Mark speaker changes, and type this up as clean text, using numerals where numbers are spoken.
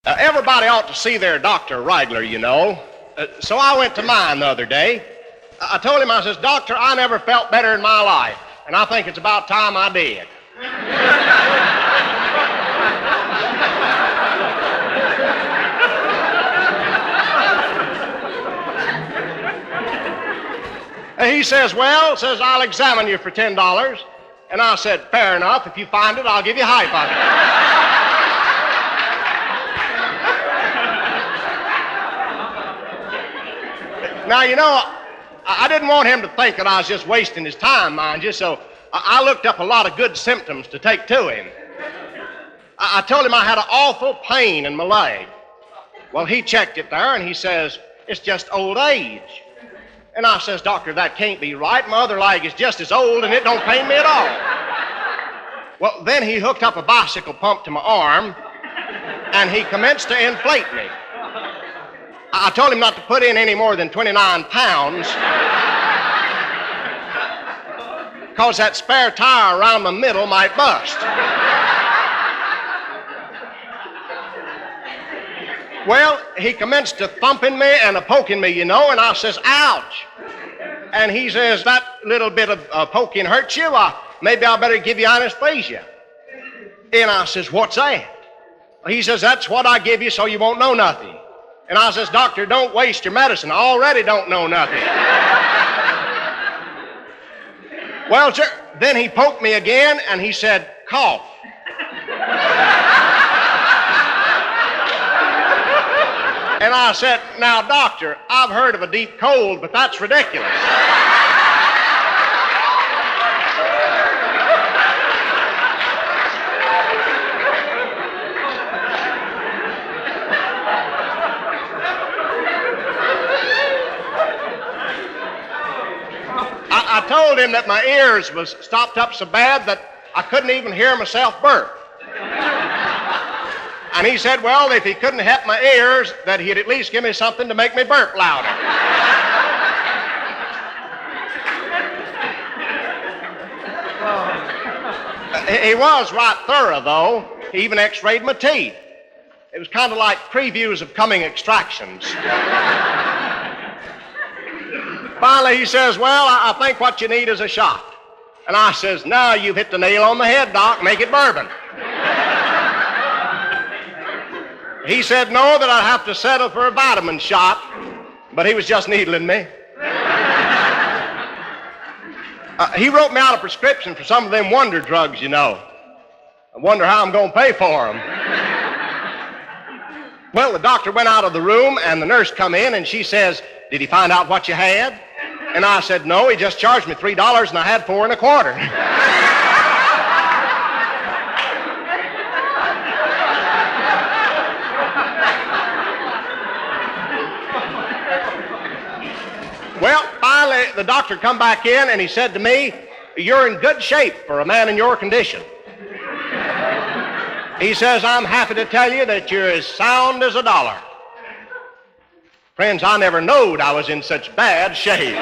Speaker 1: Everybody ought to see their doctor regular, you know. So I went to mine the other day. I told him, I says, "Doctor, I never felt better in my life, and I think it's about time I did." He says, "Well," says, "I'll examine you for $10. And I said, "Fair enough. If you find it, I'll give you half of it." Now, you know, I didn't want him to think that I was just wasting his time, mind you, so I looked up a lot of good symptoms to take to him. I told him I had an awful pain in my leg. Well, he checked it there, and he says, "It's just old age." And I says, "Doctor, that can't be right. My other leg is just as old, and it don't pain me at all." Well, then he hooked up a bicycle pump to my arm, and he commenced to inflate me. I told him not to put in any more than 29 pounds, because that spare tire around the middle might bust. Well, he commenced to thumping me and poking me, you know, and I says, "Ouch." And he says, "That little bit of poking hurts you? Maybe I better give you anesthesia." And I says, "What's that?" He says, "That's what I give you so you won't know nothing." And I says, "Doctor, don't waste your medicine. I already don't know nothing." Well, sir, then he poked me again, and he said, "Cough." And I said, "Now, doctor, I've heard of a deep cold, but that's ridiculous." I told him that my ears was stopped up so bad that I couldn't even hear myself burp. And he said, well, if he couldn't help my ears, that he'd at least give me something to make me burp louder. He was right thorough, though. He even x-rayed my teeth. It was kind of like previews of coming extractions. Finally, he says, well, I think what you need is a shot. And I says, now you've hit the nail on the head, Doc. Make it bourbon. He said no, that I'd have to settle for a vitamin shot, but he was just needling me. He wrote me out a prescription for some of them wonder drugs, you know. I wonder how I'm going to pay for them. Well, the doctor went out of the room, and the nurse come in, and she says, did he find out what you had? And I said, no, he just charged me $3, and I had 4 1/4. Well, finally, the doctor come back in, and he said to me, you're in good shape for a man in your condition. He says, I'm happy to tell you that you're as sound as a dollar. Friends, I never knowed I was in such bad shape.